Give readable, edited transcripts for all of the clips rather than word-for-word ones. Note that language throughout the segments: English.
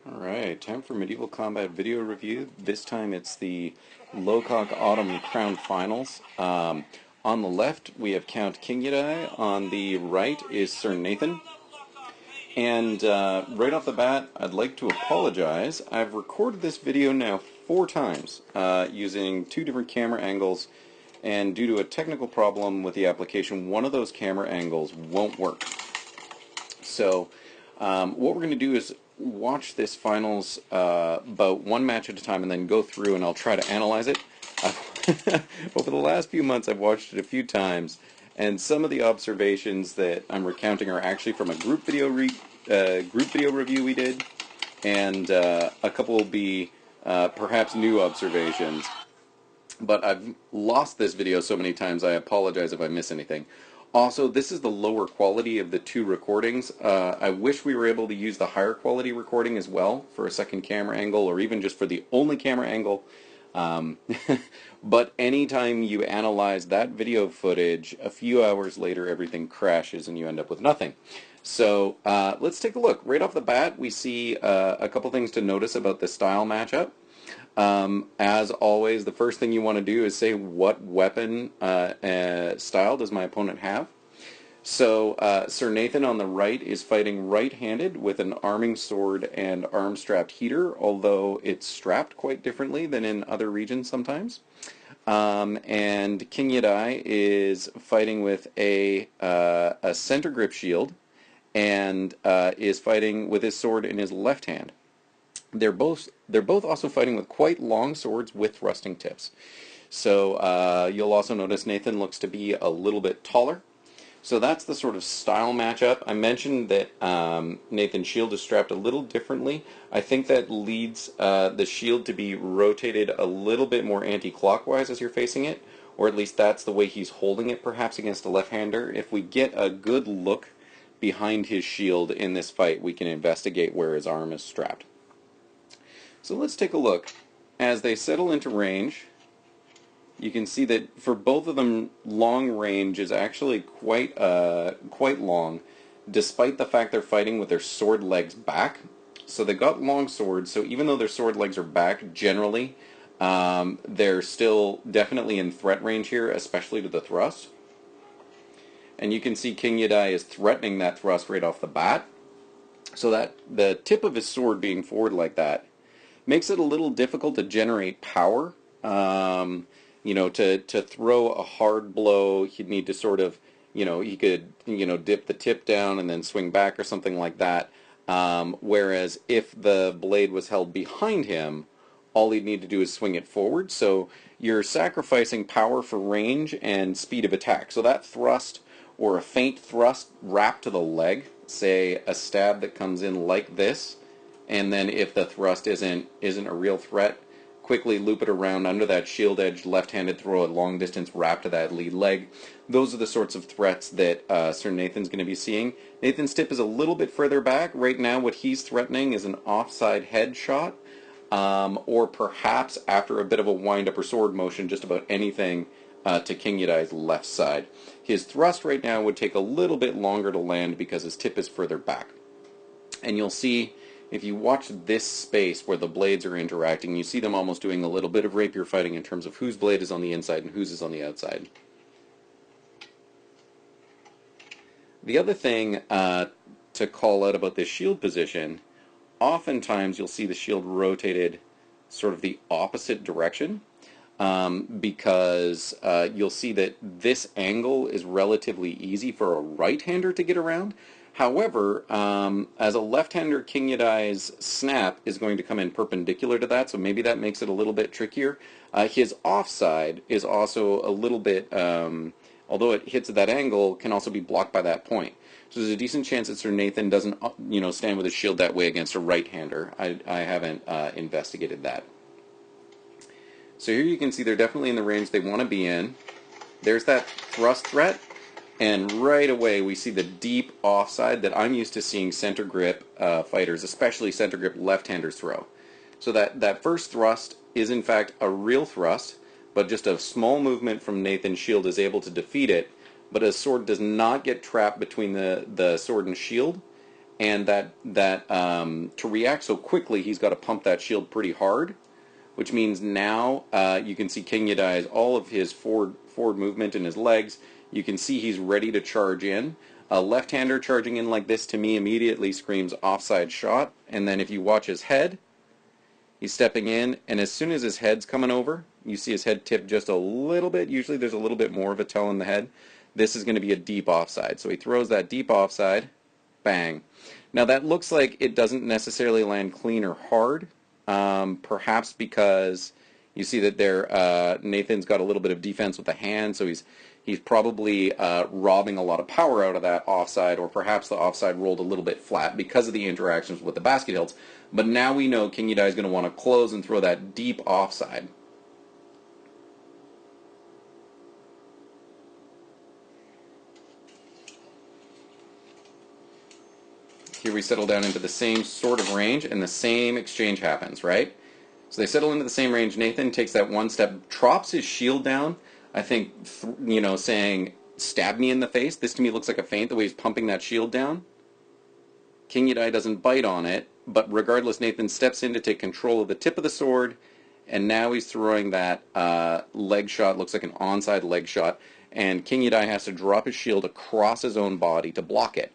Alright, time for Medieval Combat video review. This time it's the Lochac Autumn Crown Finals. On the left we have Count Kinggiyadai, on the right is Sir Nathan. And right off the bat, I'd like to apologize. I've recorded this video now 4 times using 2 different camera angles, and due to a technical problem with the application, one of those camera angles won't work. So what we're going to do is watch this finals about 1 match at a time and then go through and I'll try to analyze it. Over the last few months I've watched it a few times, and some of the observations that I'm recounting are actually from a group video review we did, and a couple will be perhaps new observations. But I've lost this video so many times I apologize if I miss anything. Also, this is the lower quality of the 2 recordings. I wish we were able to use the higher quality recording as well for a second camera angle, or even just for the only camera angle. But anytime you analyze that video footage, a few hours later everything crashes and you end up with nothing. So let's take a look. Right off the bat, we see a couple things to notice about the style matchup. As always, the first thing you want to do is say what weapon style does my opponent have. So Sir Nathan on the right is fighting right-handed with an arming sword and arm-strapped heater, although it's strapped quite differently than in other regions sometimes. And Kinggiyadai is fighting with a center grip shield and is fighting with his sword in his left hand. They're both also fighting with quite long swords with thrusting tips. So you'll also notice Nathan looks to be a little bit taller. So that's the sort of style matchup. I mentioned that Nathan's shield is strapped a little differently. I think that leads the shield to be rotated a little bit more anti-clockwise as you're facing it, or at least that's the way he's holding it, perhaps against a left-hander. If we get a good look behind his shield in this fight, we can investigate where his arm is strapped. So let's take a look. As they settle into range, you can see that for both of them, long range is actually quite long, despite the fact they're fighting with their sword legs back. So they got long swords, so even though their sword legs are back, generally, they're still definitely in threat range here, especially to the thrust. And you can see Kinggiyadai is threatening that thrust right off the bat. So that the tip of his sword being forward like that makes it a little difficult to generate power. You know, to throw a hard blow, he'd need to sort of, he could, dip the tip down and then swing back or something like that. Whereas if the blade was held behind him, all he'd need to do is swing it forward. So you're sacrificing power for range and speed of attack. So that thrust, or a feint thrust wrapped to the leg, say a stab that comes in like this, and then if the thrust isn't a real threat, quickly loop it around under that shield edge, left-handed throw a long distance wrap to that lead leg. Those are the sorts of threats that Sir Nathan's going to be seeing. Nathan's tip is a little bit further back. Right now what he's threatening is an offside head shot, or perhaps after a bit of a wind-up or sword motion, just about anything to Kinggiyadai's left side. His thrust right now would take a little bit longer to land because his tip is further back. And you'll see, if you watch this space where the blades are interacting, you see them almost doing a little bit of rapier fighting in terms of whose blade is on the inside and whose is on the outside. The other thing to call out about this shield position, oftentimes you'll see the shield rotated sort of the opposite direction, because you'll see that this angle is relatively easy for a right-hander to get around. However, as a left-hander, Kinggiyadai's snap is going to come in perpendicular to that, so maybe that makes it a little bit trickier. His offside is also a little bit, although it hits at that angle, can also be blocked by that point. So there's a decent chance that Sir Nathan doesn't, stand with his shield that way against a right-hander. I haven't investigated that. So here you can see they're definitely in the range they want to be in. There's that thrust threat. And right away we see the deep offside that I'm used to seeing center grip fighters, especially center grip left-handers, throw. So that first thrust is in fact a real thrust, but just a small movement from Nathan's shield is able to defeat it, but his sword does not get trapped between the sword and shield, and to react so quickly, he's got to pump that shield pretty hard, which means now you can see Kinggiyadai's all of his forward movement in his legs. You can see he's ready to charge in. A left-hander charging in like this to me immediately screams offside shot, and then if you watch his head, he's stepping in, and as soon as his head's coming over, you see his head tip just a little bit. Usually there's a little bit more of a tell in the head. This is going to be a deep offside. So he throws that deep offside, bang. Now that looks like it doesn't necessarily land clean or hard, perhaps because you see that there Nathan's got a little bit of defense with the hand, so he's probably robbing a lot of power out of that offside, or perhaps the offside rolled a little bit flat because of the interactions with the basket hilts. But now we know Kinggiyadai is going to want to close and throw that deep offside. Here we settle down into the same sort of range, and the same exchange happens, right? So they settle into the same range. Nathan takes that one step, drops his shield down, I think, saying, stab me in the face. This to me looks like a feint, the way he's pumping that shield down. Kinggiyadai doesn't bite on it, but regardless, Nathan steps in to take control of the tip of the sword, and now he's throwing that leg shot, looks like an onside leg shot, and Kinggiyadai has to drop his shield across his own body to block it.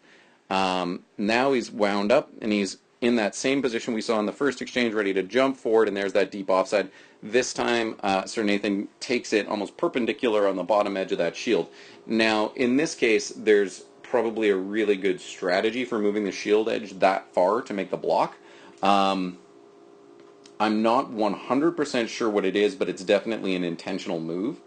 Now he's wound up, and he's in that same position we saw in the first exchange, ready to jump forward, and there's that deep offside. This time, Sir Nathan takes it almost perpendicular on the bottom edge of that shield. Now, in this case, there's probably a really good strategy for moving the shield edge that far to make the block. I'm not 100% sure what it is, but it's definitely an intentional move.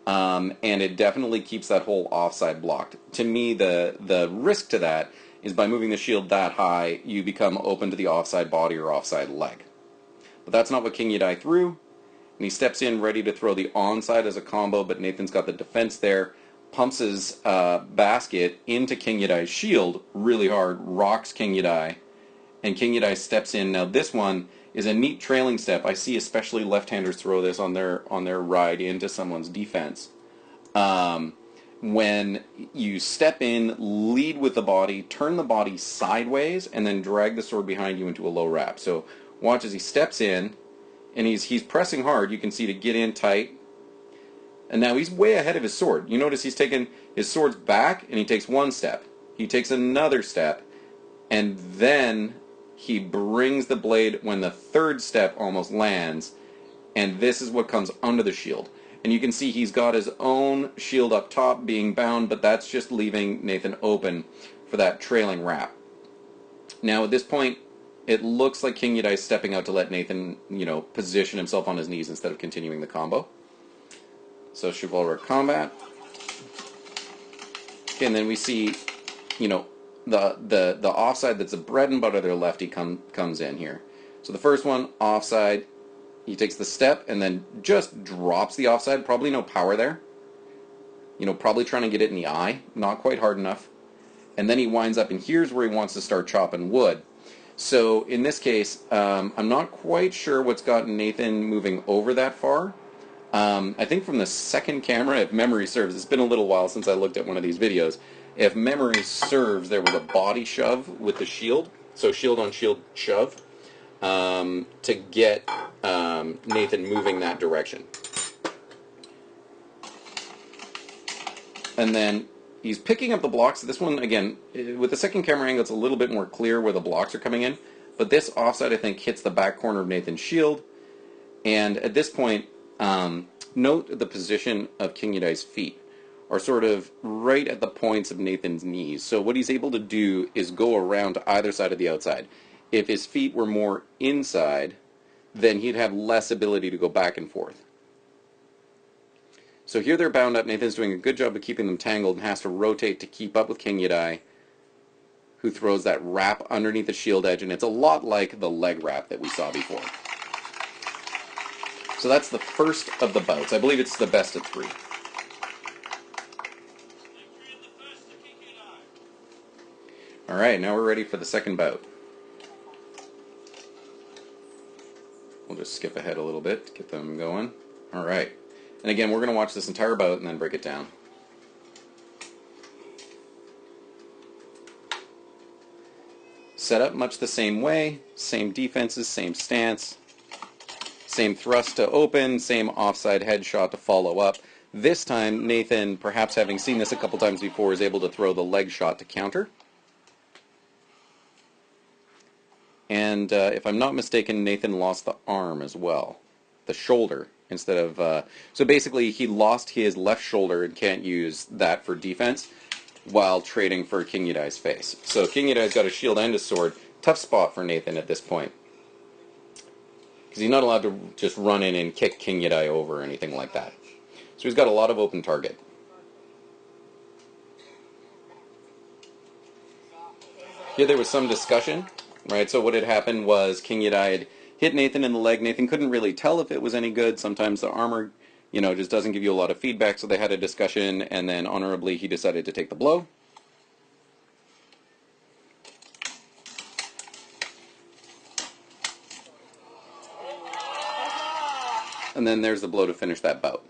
And it definitely keeps that whole offside blocked. To me, the risk to that is by moving the shield that high, you become open to the offside body or offside leg. But that's not what Kinggiyadai threw, and he steps in ready to throw the onside as a combo, but Nathan's got the defense there, pumps his basket into Kinggiyadai's shield really hard, rocks Kinggiyadai, and Kinggiyadai steps in. Now this one is a neat trailing step. I see especially left-handers throw this on their ride into someone's defense. When you step in, lead with the body, turn the body sideways, and then drag the sword behind you into a low wrap. So watch as he steps in, and he's pressing hard, you can see, to get in tight. And now he's way ahead of his sword. You notice he's taken his sword's back, and he takes one step. He takes another step, and then he brings the blade when the third step almost lands, and this is what comes under the shield. And you can see he's got his own shield up top being bound, but that's just leaving Nathan open for that trailing wrap. Now at this point, it looks like Kinggiyadai is stepping out to let Nathan, position himself on his knees instead of continuing the combo. So chivalric combat. Okay, and then we see, the offside that's the bread and butter of their lefty comes in here. So the first one, offside. He takes the step and then just drops the offside. Probably no power there. Probably trying to get it in the eye. Not quite hard enough. And then he winds up, and here's where he wants to start chopping wood. So in this case, I'm not quite sure what's gotten Nathan moving over that far. I think from the second camera, if memory serves, it's been a little while since I looked at one of these videos. If memory serves, there was a body shove with the shield. So shield on shield shove. To get Nathan moving that direction. And then he's picking up the blocks. This one, again, with the second camera angle, it's a little bit more clear where the blocks are coming in. But this offside, I think, hits the back corner of Nathan's shield. And at this point, note the position of Kinggiyadai's feet are sort of right at the points of Nathan's knees. So what he's able to do is go around to either side of the outside. If his feet were more inside, then he'd have less ability to go back and forth. So here they're bound up. Nathan's doing a good job of keeping them tangled and has to rotate to keep up with Kinggiyadai, who throws that wrap underneath the shield edge, and it's a lot like the leg wrap that we saw before. So that's the first of the bouts. I believe it's the best of three. All right, now we're ready for the second bout. We'll just skip ahead a little bit to get them going. All right. And again, we're going to watch this entire bout and then break it down. Set up much the same way, same defenses, same stance, same thrust to open, same offside headshot to follow up. This time, Nathan, perhaps having seen this a couple times before, is able to throw the leg shot to counter. And if I'm not mistaken, Nathan lost the arm as well, the shoulder, instead of... so basically, he lost his left shoulder and can't use that for defense while trading for Kinggiyadai's face. So Kinggiyadai's got a shield and a sword. Tough spot for Nathan at this point, because he's not allowed to just run in and kick Kinggiyadai over or anything like that. So he's got a lot of open target. Here there was some discussion, right? So what had happened was Kinggiyadai had hit Nathan in the leg. Nathan couldn't really tell if it was any good. Sometimes the armor, you know, just doesn't give you a lot of feedback, so they had a discussion, and then honorably he decided to take the blow. And then there's the blow to finish that bout.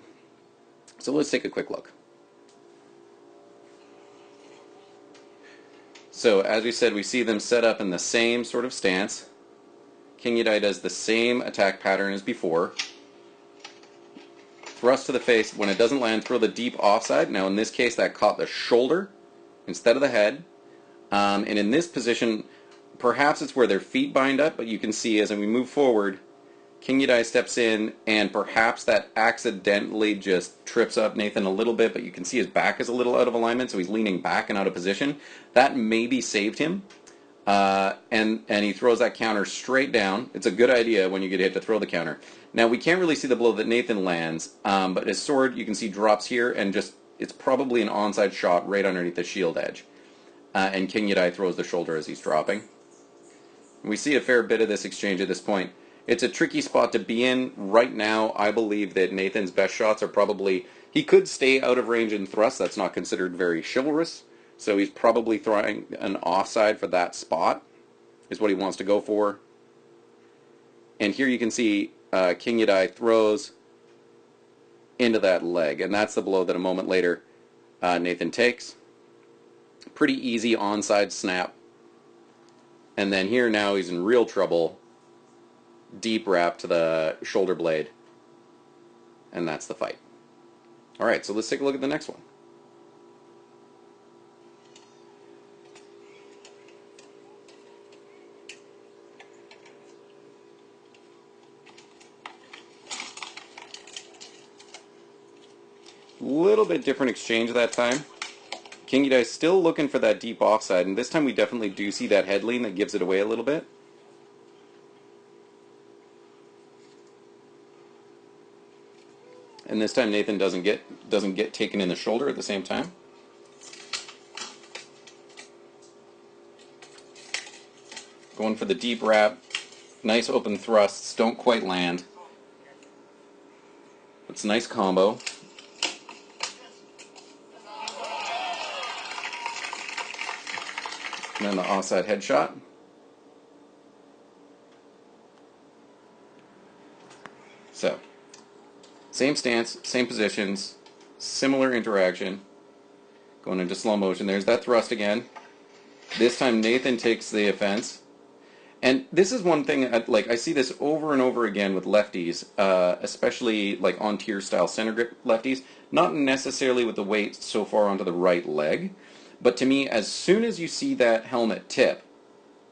So let's take a quick look. So as we said, we see them set up in the same sort of stance. Kinggiyadai does the same attack pattern as before. Thrust to the face. When it doesn't land, throw the deep offside. Now in this case, that caught the shoulder instead of the head. And in this position, perhaps it's where their feet bind up, but you can see as we move forward, Kinggiyadai steps in, and perhaps that accidentally just trips up Nathan a little bit, but you can see his back is a little out of alignment, so he's leaning back and out of position. That maybe saved him, and he throws that counter straight down. It's a good idea when you get hit to throw the counter. Now, we can't really see the blow that Nathan lands, but his sword, you can see, drops here, and just it's probably an onside shot right underneath the shield edge. And Kinggiyadai throws the shoulder as he's dropping. We see a fair bit of this exchange at this point. It's a tricky spot to be in. Right now, I believe that Nathan's best shots are probably... He could stay out of range and thrust. That's not considered very chivalrous. So he's probably throwing an offside for that spot, is what he wants to go for. And here you can see Kinggiyadai throws into that leg. And that's the blow that a moment later Nathan takes. Pretty easy onside snap. And then here now he's in real trouble. Deep wrap to the shoulder blade, and that's the fight. Alright, so let's take a look at the next one. Little bit different exchange that time. Kinggiyadai still looking for that deep offside, and this time we definitely do see that head lean that gives it away a little bit. And this time Nathan doesn't get taken in the shoulder at the same time. Going for the deep wrap. Nice open thrusts. Don't quite land. It's a nice combo. And then the offside headshot. So, same stance, same positions, similar interaction. Going into slow motion. There's that thrust again. This time Nathan takes the offense. And this is one thing, I see this over and over again with lefties, especially like on tier style center grip lefties. Not necessarily with the weight so far onto the right leg. But to me, as soon as you see that helmet tip,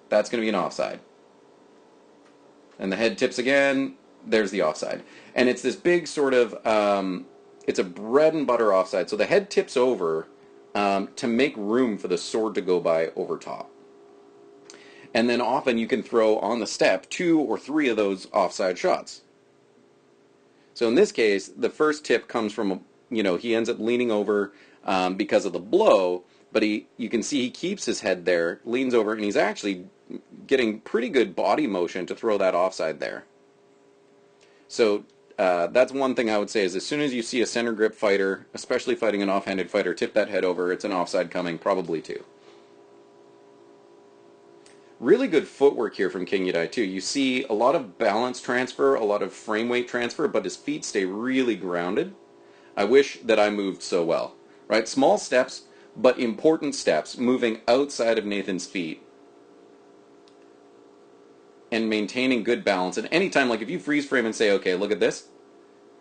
that's going to be an offside. And the head tips again, there's the offside. And it's this big sort of, it's a bread and butter offside. So the head tips over to make room for the sword to go by over top. And then often you can throw on the step 2 or 3 of those offside shots. So in this case, the first tip comes from, he ends up leaning over because of the blow. But you can see he keeps his head there, leans over, and he's actually getting pretty good body motion to throw that offside there. So that's one thing I would say is as soon as you see a center grip fighter, especially fighting an offhanded fighter, tip that head over, it's an offside coming, probably 2. Really good footwork here from Kinggiyadai too. You see a lot of balance transfer, a lot of frame weight transfer, but his feet stay really grounded. I wish that I moved so well. Right? Small steps, but important steps, moving outside of Nathan's feet. and maintaining good balance. And anytime, like if you freeze frame and say, okay, look at this,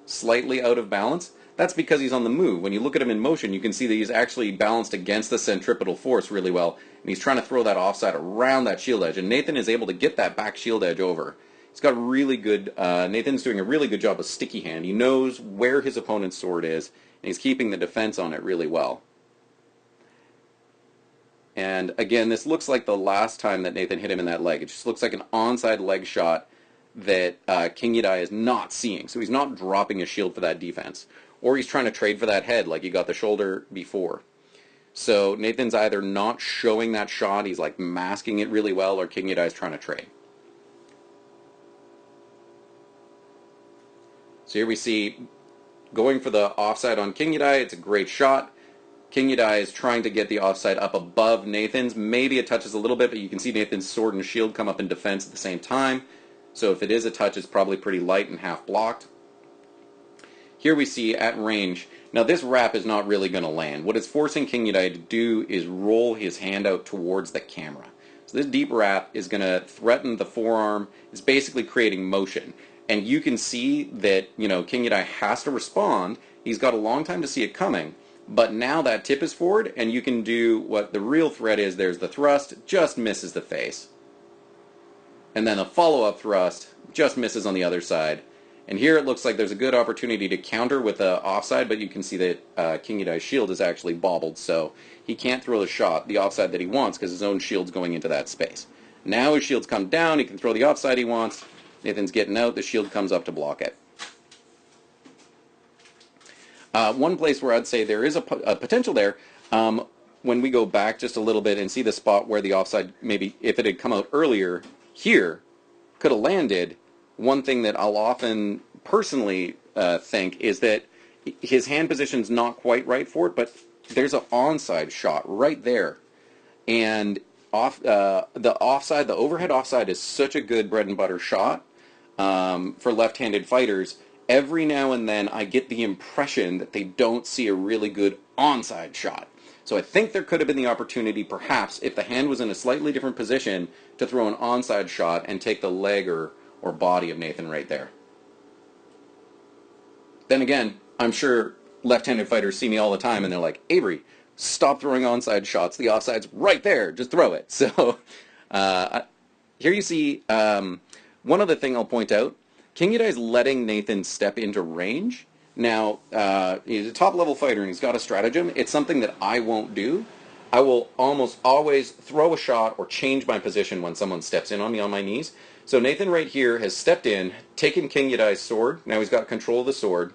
slightly out of balance, that's because he's on the move. When you look at him in motion, you can see that he's actually balanced against the centripetal force really well, and he's trying to throw that offside around that shield edge, and Nathan is able to get that back shield edge over. He's got really good, Nathan's doing a really good job of sticky hand. He knows where his opponent's sword is, and he's keeping the defense on it really well. And again, this looks like the last time that Nathan hit him in that leg. It just looks like an onside leg shot that Kinggiyadai is not seeing. So he's not dropping his shield for that defense. Or he's trying to trade for that head like he got the shoulder before. So Nathan's either not showing that shot, he's like masking it really well, or Kinggiyadai's trying to trade. So here we see going for the offside on Kinggiyadai. It's a great shot. Kinggiyadai is trying to get the offside up above Nathan's. Maybe it touches a little bit, but you can see Nathan's sword and shield come up in defense at the same time. So if it is a touch, it's probably pretty light and half blocked. Here we see at range. Now this wrap is not really going to land. What it's forcing Kinggiyadai to do is roll his hand out towards the camera. So this deep wrap is going to threaten the forearm. It's basically creating motion. And you can see that, you know, Kinggiyadai has to respond. He's got a long time to see it coming. But now that tip is forward, and you can do what the real threat is. There's the thrust, just misses the face. And then a follow-up thrust, just misses on the other side. And here it looks like there's a good opportunity to counter with the offside, but you can see that Kinggiyadai's shield is actually bobbled, so he can't throw the shot, the offside that he wants, because his own shield's going into that space. Now his shield's come down, he can throw the offside he wants. Nathan's getting out, the shield comes up to block it. One place where I'd say there is a potential there, when we go back just a little bit and see the spot where the offside, maybe if it had come out earlier here, could have landed. One thing that I'll often personally think is that his hand position's not quite right for it, but there's an onside shot right there. And the offside, the overhead offside is such a good bread and butter shot for left-handed fighters. Every now and then I get the impression that they don't see a really good onside shot. So I think there could have been the opportunity, perhaps, if the hand was in a slightly different position, to throw an onside shot and take the leg or body of Nathan right there. Then again, I'm sure left-handed fighters see me all the time and they're like, Avery, stop throwing onside shots. The offside's right there. Just throw it. So here you see one other thing I'll point out. Kinggiyadai is letting Nathan step into range. Now, he's a top-level fighter and he's got a stratagem. It's something that I won't do. I will almost always throw a shot or change my position when someone steps in on me on my knees. So Nathan right here has stepped in, taken Kinggiyadai's sword. Now he's got control of the sword.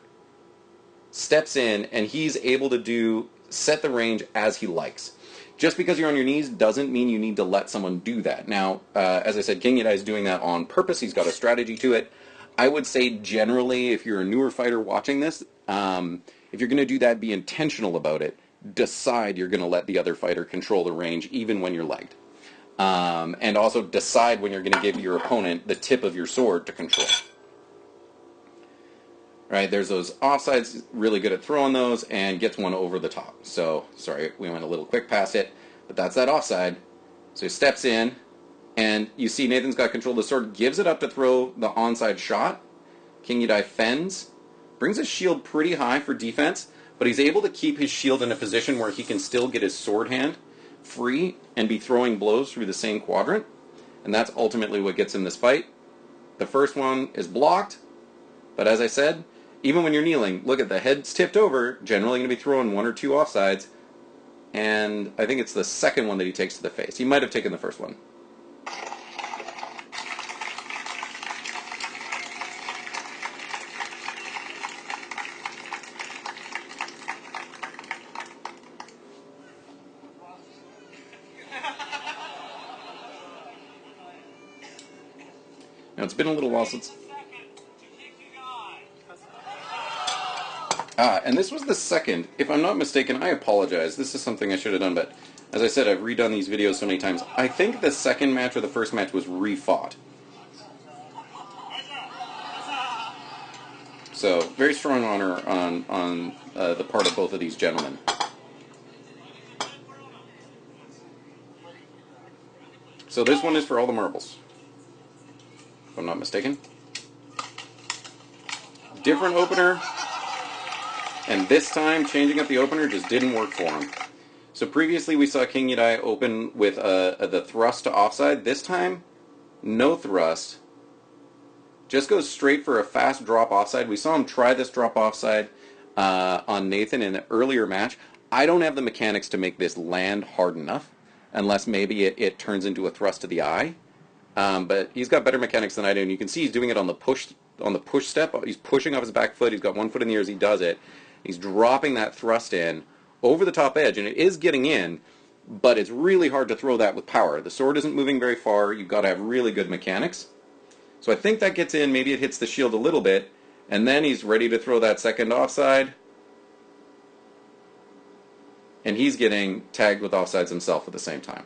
Steps in, and he's able to set the range as he likes. Just because you're on your knees doesn't mean you need to let someone do that. Now, as I said, Kinggiyadai is doing that on purpose. He's got a strategy to it. I would say generally, if you're a newer fighter watching this, if you're going to do that, be intentional about it. Decide you're going to let the other fighter control the range, even when you're legged. And also decide when you're going to give your opponent the tip of your sword to control. Right, there's those offsides, really good at throwing those, and gets one over the top. So, sorry, we went a little quick past it, but that's that offside. So he steps in, and you see Nathan's got control of the sword, gives it up to throw the onside shot. Kinggiyadai fends, brings his shield pretty high for defense, but he's able to keep his shield in a position where he can still get his sword hand free and be throwing blows through the same quadrant. And that's ultimately what gets him this fight. The first one is blocked, but as I said, even when you're kneeling, look at the head's tipped over, generally going to be throwing one or two offsides, and I think it's the second one that he takes to the face. He might have taken the first one. Now, it's been a little while since... and this was the second. If I'm not mistaken, I apologize. This is something I should have done, but as I said, I've redone these videos so many times. I think the second match or the first match was refought. So, very strong honor on the part of both of these gentlemen. So this one is for all the marbles. if I'm not mistaken. Different opener, and this time changing up the opener just didn't work for him. So previously we saw Kinggiyadai open with the thrust to offside. This time, no thrust. Just goes straight for a fast drop offside. We saw him try this drop offside on Nathan in an earlier match. I don't have the mechanics to make this land hard enough, unless maybe it turns into a thrust to the eye. But he's got better mechanics than I do, and you can see he's doing it on the push step. He's pushing off his back foot. He's got one foot in the air as he does it. He's dropping that thrust in over the top edge, and it is getting in, but it's really hard to throw that with power. The sword isn't moving very far. You've got to have really good mechanics. So I think that gets in. Maybe it hits the shield a little bit, and then he's ready to throw that second offside. And he's getting tagged with offsides himself at the same time.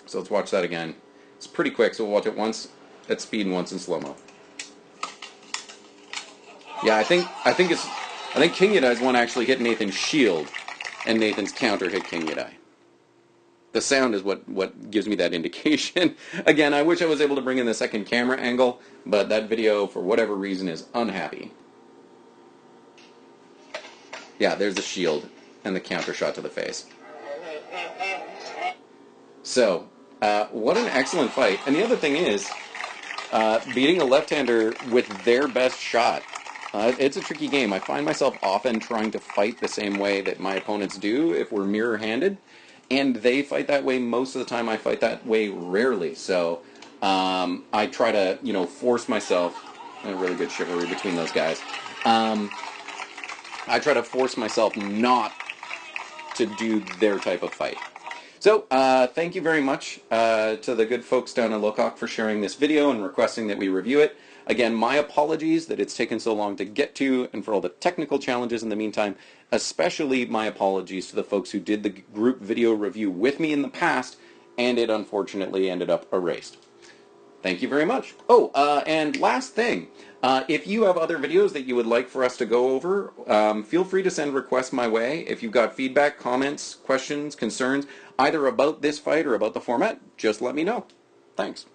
So let's watch that again. It's pretty quick, so we'll watch it once at speed and once in slow-mo. Yeah, I think Kinggiyadai's one actually hit Nathan's shield, and Nathan's counter hit Kinggiyadai. The sound is what gives me that indication. Again, I wish I was able to bring in the second camera angle, but that video, for whatever reason, is unhappy. Yeah, there's the shield and the counter shot to the face. So, what an excellent fight. And the other thing is, beating a left-hander with their best shot. It's a tricky game. I find myself often trying to fight the same way that my opponents do if we're mirror-handed. And they fight that way most of the time. I fight that way rarely. So I try to, force myself. A really good chivalry between those guys. I try to force myself not to do their type of fight. So thank you very much to the good folks down in Lochac for sharing this video and requesting that we review it. Again, my apologies that it's taken so long to get to and for all the technical challenges in the meantime. Especially my apologies to the folks who did the group video review with me in the past, and it unfortunately ended up erased. Thank you very much. Oh, and last thing, if you have other videos that you would like for us to go over, feel free to send requests my way. If you've got feedback, comments, questions, concerns, either about this fight or about the format, just let me know. Thanks.